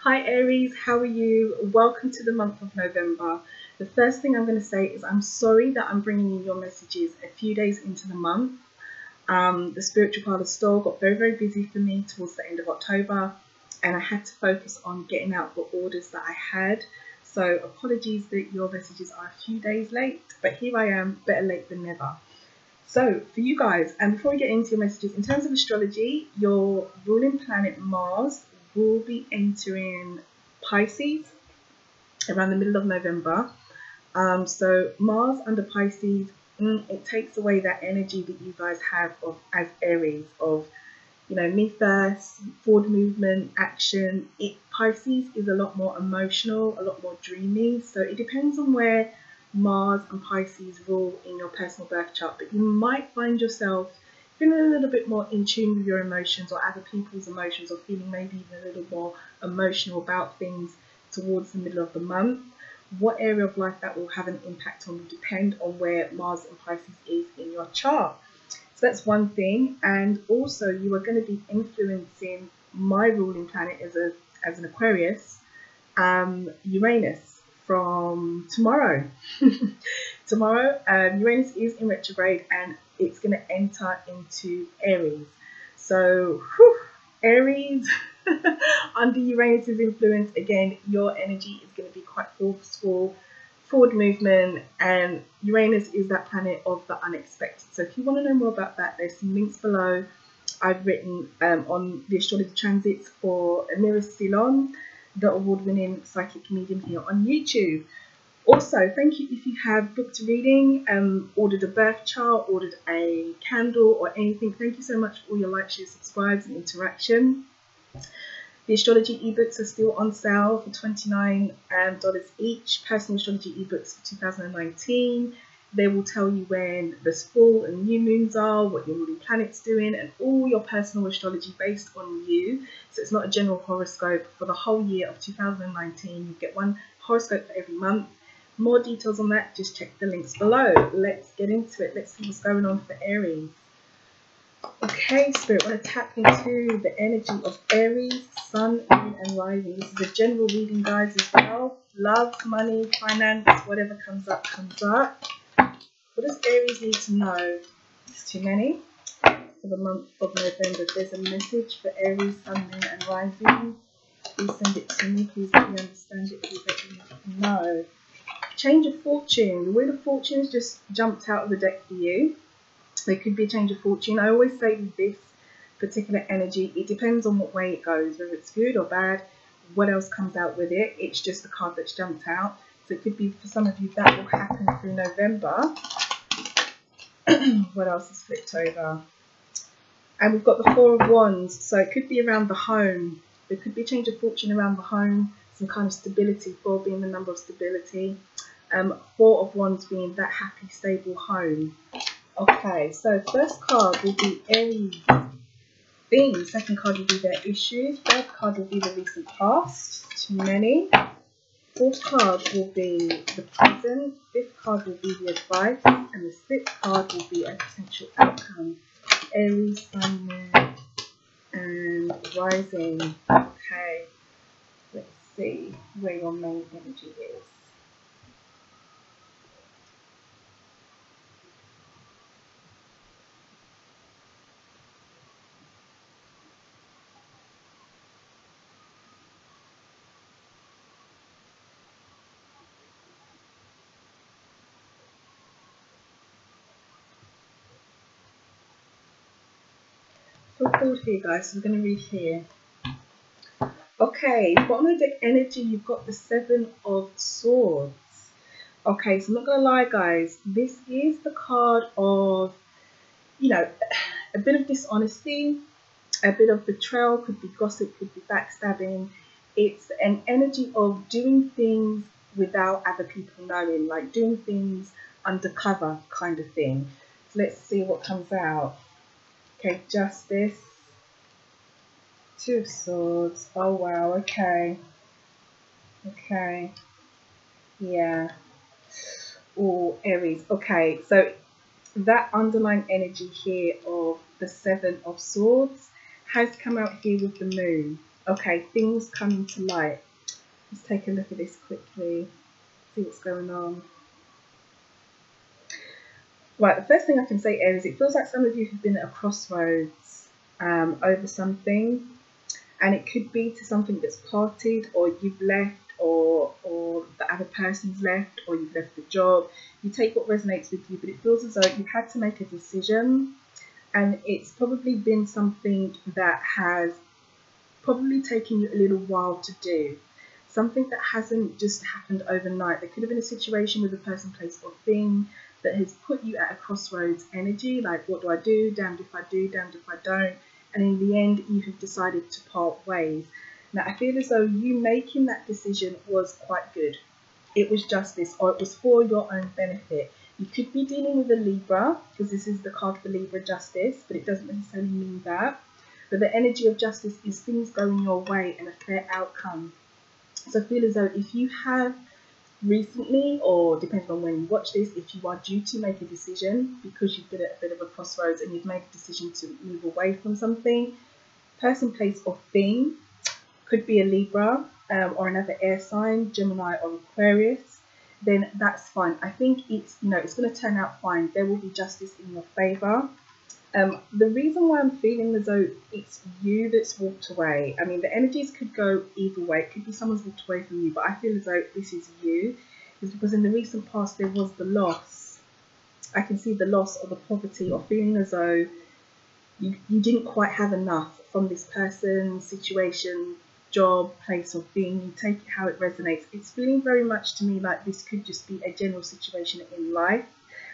Hi Aries, how are you? Welcome to the month of November. The first thing I'm going to say is I'm sorry that I'm bringing you your messages a few days into the month. The spiritual parlour store got very busy for me towards the end of October, and I had to focus on getting out the orders that I had. So apologies that your messages are a few days late, but here I am, better late than never. So for you guys, and before we get into your messages, in terms of astrology, your ruling planet Mars will be entering Pisces around the middle of November. So Mars under Pisces, it takes away that energy that you guys have of as Aries of, me first, forward movement, action. Pisces is a lot more emotional, a lot more dreamy. So it depends on where Mars and Pisces rule in your personal birth chart, but you might find yourself feeling a little bit more in tune with your emotions or other people's emotions, or feeling maybe even a little more emotional about things towards the middle of the month. What area of life that will have an impact on will depend on where Mars and Pisces is in your chart. So that's one thing. And also you are going to be influencing my ruling planet as an Aquarius, Uranus, from tomorrow. Tomorrow, Uranus is in retrograde and it's going to enter into Aries. So, Aries, under Uranus's influence, again, your energy is going to be quite forceful, forward movement, and Uranus is that planet of the unexpected. So if you want to know more about that, there's some links below. I've written on the astrology transits for Aries Sun, the award-winning psychic medium here on YouTube. Also, thank you if you have booked a reading, ordered a birth chart, ordered a candle or anything. Thank you so much for all your likes, your subscribes and interaction. The astrology ebooks are still on sale for $29 each. Personal astrology ebooks for 2019. They will tell you when the full and new moons are, what your ruling planet's doing, and all your personal astrology based on you. So it's not a general horoscope. For the whole year of 2019, you get one horoscope for every month. More details on that, just check the links below. Let's get into it. Let's see what's going on for Aries. Okay, Spirit, want to tap into the energy of Aries, Sun, Moon, and Rising. This is a general reading, guys, as well. Love, money, finance, whatever comes up, comes up. What does Aries need to know? It's too many. For the month of November, if there's a message for Aries, Sun, Moon, and Rising, please send it to me. Please let me understand it. Please let me know. Change of fortune. The Wheel of Fortune has just jumped out of the deck for you. There could be a change of fortune. I always say with this particular energy, it depends on what way it goes, whether it's good or bad, what else comes out with it. It's just the card that's jumped out. So it could be, for some of you, that will happen through November. What else is flipped over? And we've got the Four of Wands. So it could be around the home. There could be a change of fortune around the home. Some kind of stability, 4 being the number of stability. 4 of Wands being that happy, stable home. Okay, so first card will be Aries theme. Second card will be their issues. Third card will be the recent past. Too many. Fourth card will be the present. Fifth card will be the advice. And the sixth card will be a potential outcome. Aries, Sun, Moon, and Rising. Okay, let's see where your main energy is. Feel forward here, guys. So we're going to read here. Okay, bottom of the deck energy, you've got the 7 of Swords. Okay, so I'm not going to lie, guys. This is the card of, a bit of dishonesty, a bit of betrayal, could be gossip, could be backstabbing. It's an energy of doing things without other people knowing, like doing things undercover kind of thing. So let's see what comes out. Okay, Justice, 2 of Swords. Oh wow, okay. Okay. Yeah. Oh, Aries. Okay, so that underlying energy here of the 7 of Swords has come out here with the Moon. Okay, things coming to light. Let's take a look at this quickly, see what's going on. Right, the first thing I can say, Aries, it feels like some of you have been at a crossroads over something, and it could be to something that's parted, or you've left, or the other person's left, or you've left the job. You take what resonates with you, but it feels as though you've had to make a decision, and it's probably been something that has probably taken you a little while to do. Something that hasn't just happened overnight. There could have been a situation with a person, place, or thing that has put you at a crossroads energy, like what do I do? Damned if I do, damned if I don't. And in the end, you have decided to part ways. Now, I feel as though you making that decision was quite good. It was justice, or it was for your own benefit. You could be dealing with a Libra, because this is the card for Libra, justice, but it doesn't necessarily mean that. But the energy of justice is things going your way and a fair outcome. So I feel as though if you have recently, or depending on when you watch this, if you are due to make a decision because you've been at a bit of a crossroads and you've made a decision to move away from something, person, place, or thing, could be a Libra or another air sign, Gemini or Aquarius, then that's fine. I think it's it's going to turn out fine. There will be justice in your favour. The reason why I'm feeling as though it's you that's walked away, I mean, the energies could go either way. It could be someone's walked away from you, but I feel as though this is you, is because in the recent past there was the loss. I can see the loss or the poverty, or feeling as though you didn't quite have enough from this person, situation, job, place, or thing. You take it how it resonates. It's feeling very much to me like this could just be a general situation in life,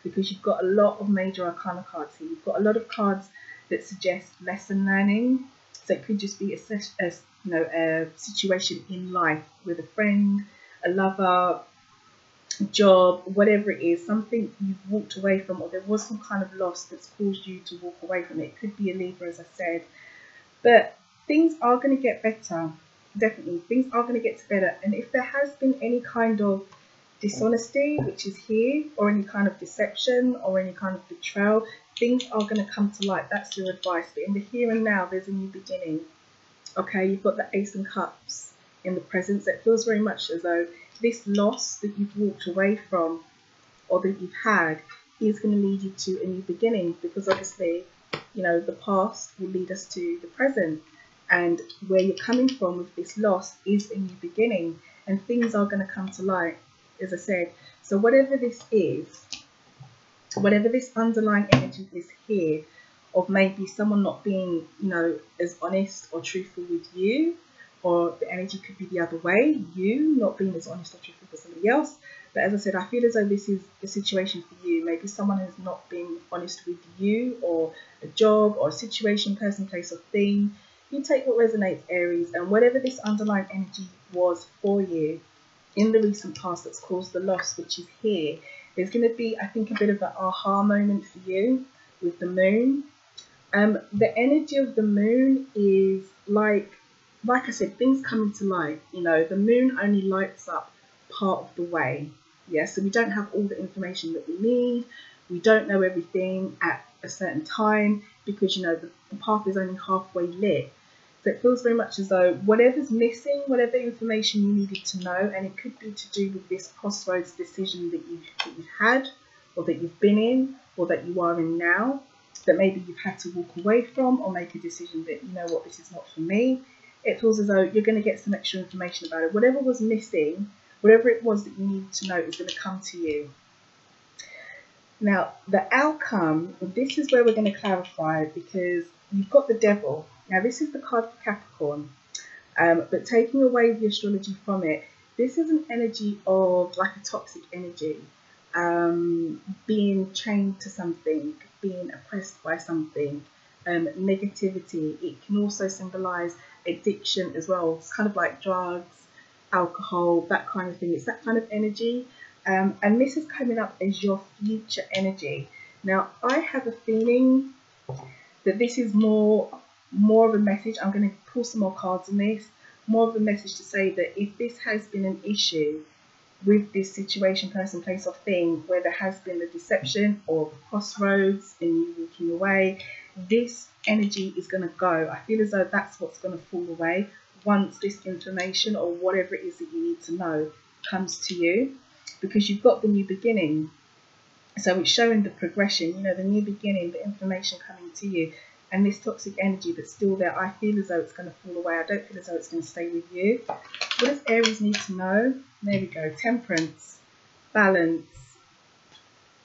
because you've got a lot of major arcana cards here. You've got a lot of cards that suggest lesson learning. So it could just be a situation in life with a friend, a lover, job, whatever it is, something you've walked away from, or there was some kind of loss that's caused you to walk away from it. It could be a Libra, as I said. But things are going to get better. Definitely, things are going to get better. And if there has been any kind of dishonesty, which is here, or any kind of deception or any kind of betrayal, things are going to come to light. That's your advice. But in the here and now, there's a new beginning. Okay, you've got the Ace of Cups in the presence. It feels very much as though this loss that you've walked away from, or that you've had, is going to lead you to a new beginning, because obviously, the past will lead us to the present, and where you're coming from with this loss is a new beginning, and things are going to come to light, as I said. So whatever this is, whatever this underlying energy is here, of maybe someone not being, as honest or truthful with you, or the energy could be the other way, you not being as honest or truthful with somebody else. But as I said, I feel as though this is a situation for you. Maybe someone has not been honest with you, or a job, or a situation, person, place, or thing. You take what resonates, Aries, and whatever this underlying energy was for you in the recent past that's caused the loss, which is here, there's going to be, I think, a bit of an aha moment for you with the moon. The energy of the moon is like I said, things coming to light. The moon only lights up part of the way. Yeah, so we don't have all the information that we need. We don't know everything at a certain time, because the path is only halfway lit. So it feels very much as though whatever's missing, whatever information you needed to know, and it could be to do with this crossroads decision that you've had, or that you've been in, or that you are in now, that maybe you've had to walk away from, or make a decision that, this is not for me. It feels as though you're going to get some extra information about it. Whatever was missing, whatever it was that you needed to know, is going to come to you. Now, the outcome, this is where we're going to clarify, because you've got the Devil. Now, this is the card for Capricorn, but taking away the astrology from it, this is an energy of like a toxic energy, being chained to something, being oppressed by something, negativity. It can also symbolize addiction as well. It's kind of like drugs, alcohol, that kind of thing. It's that kind of energy. And this is coming up as your future energy. Now, I have a feeling that this is more of a message. I'm going to pull some more cards on this. More of a message to say that if this has been an issue with this situation, person, place, or thing, where there has been a deception or crossroads and you walking away, this energy is going to go. I feel as though that's what's going to fall away. once this information or whatever it is that you need to know comes to you, because you've got the new beginning. So it's showing the progression, you know, the new beginning, the information coming to you. And this toxic energy that's still there, I feel as though it's going to fall away. I don't feel as though it's going to stay with you. What does Aries need to know? There we go. Temperance. Balance.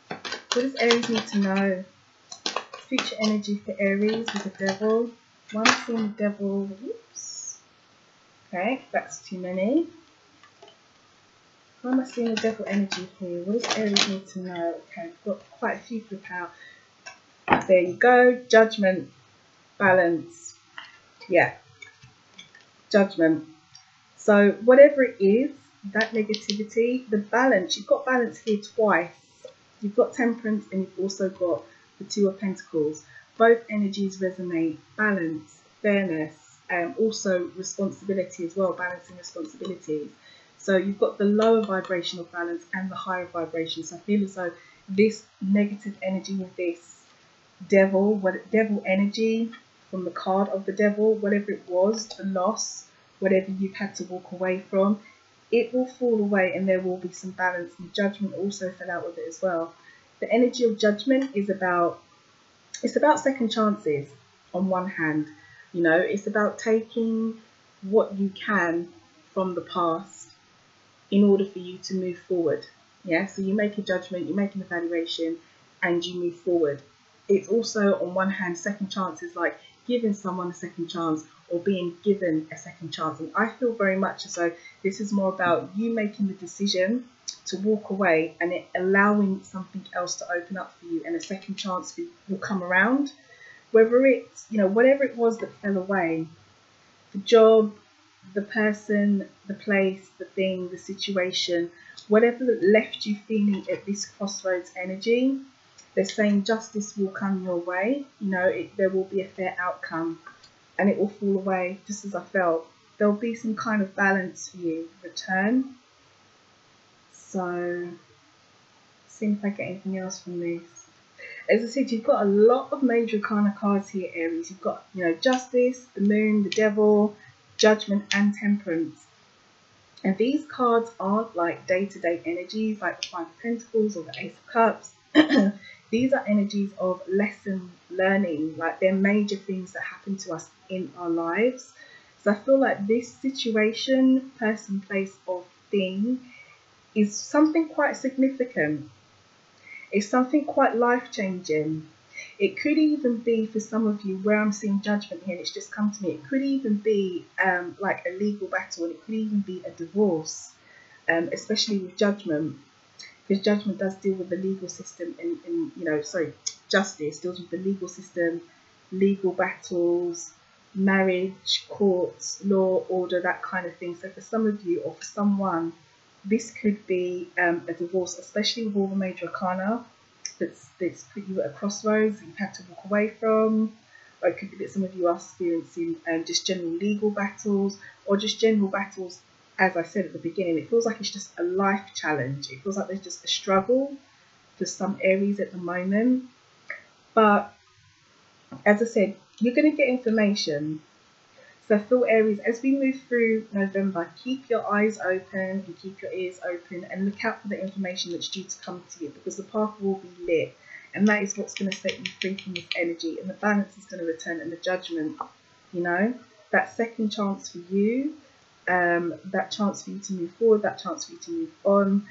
What does Aries need to know? Future energy for Aries with the Devil. Why am I seeing the Devil? Oops. Okay, that's too many. Why am I seeing the Devil energy here? What does Aries need to know? Okay, I've got quite a few flip out. There you go. Judgment. Balance. Yeah. Judgment. So whatever it is, that negativity, the balance, you've got balance here twice. You've got temperance and you've also got the Two of Pentacles. Both energies resonate. Balance, fairness, and also responsibility as well, balancing responsibilities. So you've got the lower vibrational balance and the higher vibration. So I feel as though this negative energy with this devil energy from the card of the Devil, whatever it was, the loss, whatever you've had to walk away from, it will fall away and there will be some balance. And Judgment also fell out with it as well. The energy of Judgment is about, it's about second chances on one hand. You know, it's about taking what you can from the past in order for you to move forward. Yeah, so you make a judgment, you make an evaluation, and you move forward. It's also, on one hand, second chances, like giving someone a second chance or being given a second chance. And I feel very much as though this is more about you making the decision to walk away and it allowing something else to open up for you, and a second chance will come around. Whether it's, you know, whatever it was that fell away, the job, the person, the place, the thing, the situation, whatever that left you feeling at this crossroads energy, they're saying justice will come your way. You know, there will be a fair outcome and it will fall away just as I felt. There'll be some kind of balance for you, return. So, see if I get anything else from this. As I said, you've got a lot of major arcana cards here, Aries. You've got, you know, Justice, the Moon, the Devil, Judgment, and Temperance. And these cards aren't like day-to-day energies, like the Five of Pentacles or the Ace of Cups. These are energies of lesson learning, like they're major things that happen to us in our lives. So I feel like this situation, person, place, or thing is something quite significant. It's something quite life-changing. It could even be, for some of you, where I'm seeing Judgment here, and it's just come to me, it could even be like a legal battle, and it could even be a divorce, especially with Judgment. Because Judgment does deal with the legal system, and you know, sorry, Justice deals with the legal system, legal battles, marriage, courts, law, order, that kind of thing. So for some of you, or for someone, this could be a divorce, especially with all the major arcana that's put you at a crossroads that you've had to walk away from. Or it could be that some of you are experiencing just general legal battles, or just general battles. As I said at the beginning, it feels like it's just a life challenge. It feels like there's just a struggle for some Aries at the moment. But as I said, you're going to get information. So I feel, Aries, as we move through November, keep your eyes open and keep your ears open and look out for the information that's due to come to you, because the path will be lit. And that is what's going to set you free from this energy. And the balance is going to return, and the Judgment, you know, that second chance for you. That chance for you to move forward, that chance for you to move on,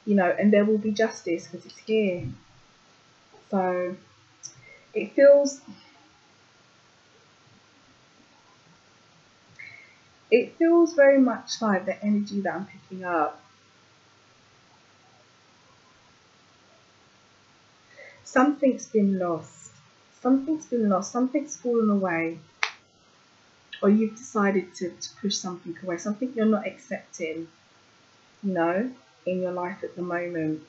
you know, and there will be justice because it's here. So it feels very much like the energy that I'm picking up. Something's been lost. Something's been lost. Something's fallen away. Or you've decided to push something away, something you're not accepting, you know, in your life at the moment.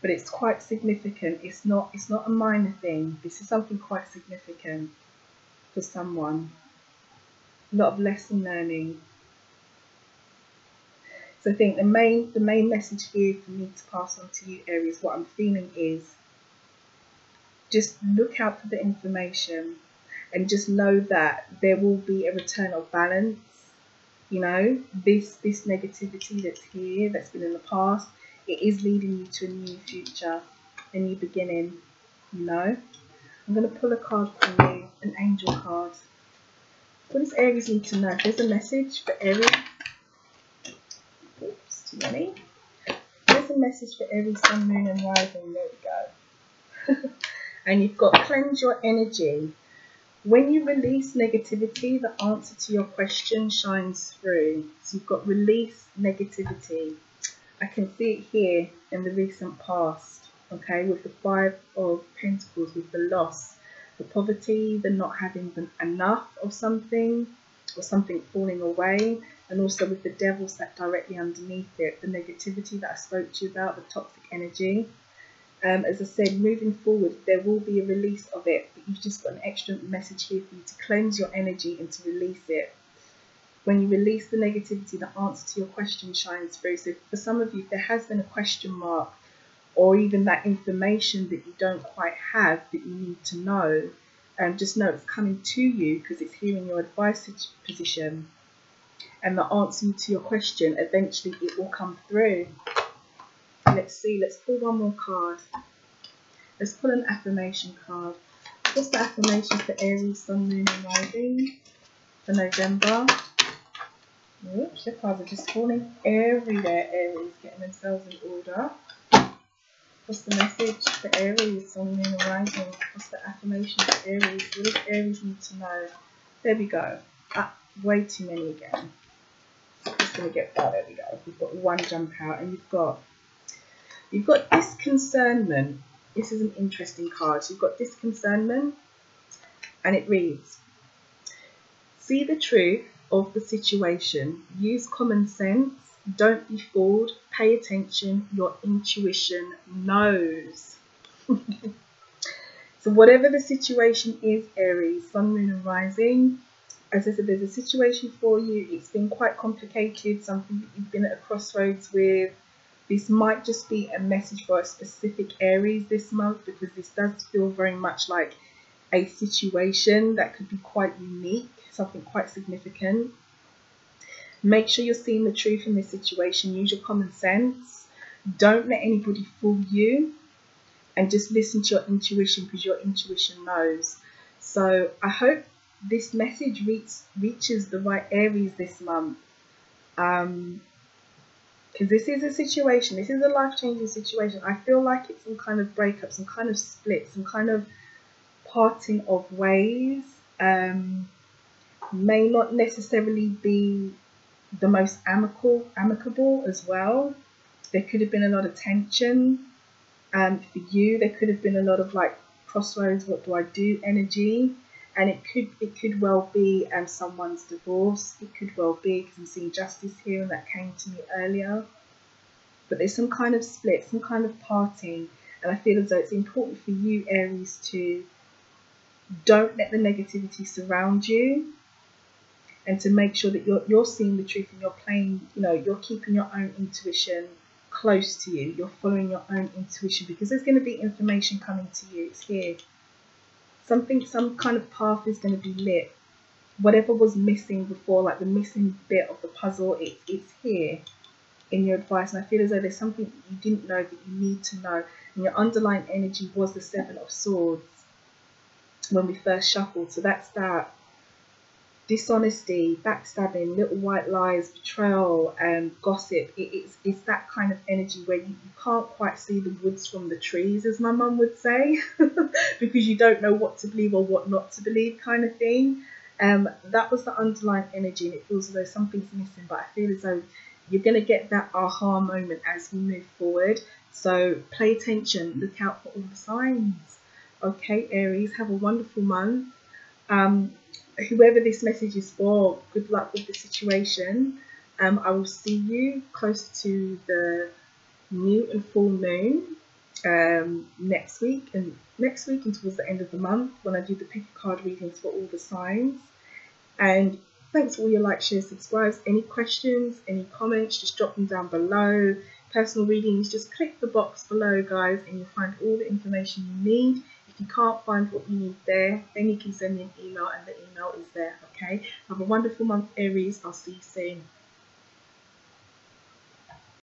But it's quite significant. It's not a minor thing. This is something quite significant for someone. A lot of lesson learning. So I think the main message here for me to pass on to you, Aries, what I'm feeling is just look out for the information. and just know that there will be a return of balance. You know, this negativity that's here, that's been in the past, it is leading you to a new future, a new beginning. You know, I'm going to pull a card for you, an angel card. What does Aries need to know? If there's a message for Aries. Oops, too many. There's a message for Aries, Sun, Moon and Rising. There we go. And you've got cleanse your energy. When you release negativity, the answer to your question shines through. So you've got release negativity. I can see it here in the recent past, okay, with the Five of Pentacles, with the loss, the poverty, the not having enough of something, or something falling away, and also with the Devil sat directly underneath it, the negativity that I spoke to you about, the toxic energy. As I said, moving forward, there will be a release of it, but you've just got an extra message here for you to cleanse your energy and to release it. When you release the negativity, the answer to your question shines through. So for some of you, if there has been a question mark, or even that information that you don't quite have that you need to know, just know it's coming to you because it's here in your advice position. And the answer to your question, eventually it will come through. Let's see, let's pull one more card. Let's pull an affirmation card. What's the affirmation for Aries, Sun, Moon and Rising for November? Oops, your cards are just falling everywhere, Aries, getting themselves in order. What's the message for Aries, Sun, Moon and Rising? What's the affirmation for Aries? What does Aries need to know? There we go. Way too many again. Just going to get that. There we go. We've got one jump out, and you've got disconcernment. This is an interesting card. So you've got disconcernment, and it reads, see the truth of the situation. Use common sense. Don't be fooled. Pay attention. Your intuition knows. So whatever the situation is, Aries, Sun, Moon and Rising, as I said, there's a situation for you. It's been quite complicated, something that you've been at a crossroads with. This might just be a message for a specific Aries this month, because this does feel very much like a situation that could be quite unique, something quite significant. Make sure you're seeing the truth in this situation. Use your common sense. Don't let anybody fool you, and just listen to your intuition, because your intuition knows. So I hope this message reaches the right Aries this month. Because this is a situation, this is a life-changing situation. I feel like it's some kind of breakup, some kind of split, some kind of parting of ways. May not necessarily be the most amicable as well. There could have been a lot of tension for you. There could have been a lot of like crossroads, what do I do energy. And it could well be someone's divorce. It could well be, because I'm seeing justice here, and that came to me earlier. But there's some kind of split, some kind of parting. And I feel as though it's important for you, Aries, to don't let the negativity surround you, and to make sure that you're seeing the truth, and you're playing, you're keeping your own intuition close to you. You're following your own intuition, because there's going to be information coming to you. It's here. Some kind of path is going to be lit. Whatever was missing before, like the missing bit of the puzzle, it's here in your advice. And I feel as though there's something that you didn't know that you need to know. And your underlying energy was the Seven of Swords when we first shuffled. So that's that dishonesty, backstabbing, little white lies, betrayal, gossip. It's that kind of energy where you can't quite see the woods from the trees, as my mum would say, because you don't know what to believe or what not to believe, kind of thing. That was the underlying energy, and it feels as though something's missing, but I feel as though you're going to get that aha moment as we move forward. So pay attention, look out for all the signs. Okay, Aries, have a wonderful month. Whoever this message is for, good luck with the situation. I will see you close to the new and full moon next week and towards the end of the month, when I do the pick a card readings for all the signs. And thanks for all your likes, shares, subscribes. Any questions, any comments, just drop them down below. Personal readings, just click the box below, guys, and you'll find all the information you need. You If you can't find what you need there, then you can send me an email and the email is there, okay? Have a wonderful month, Aries. I'll see you soon.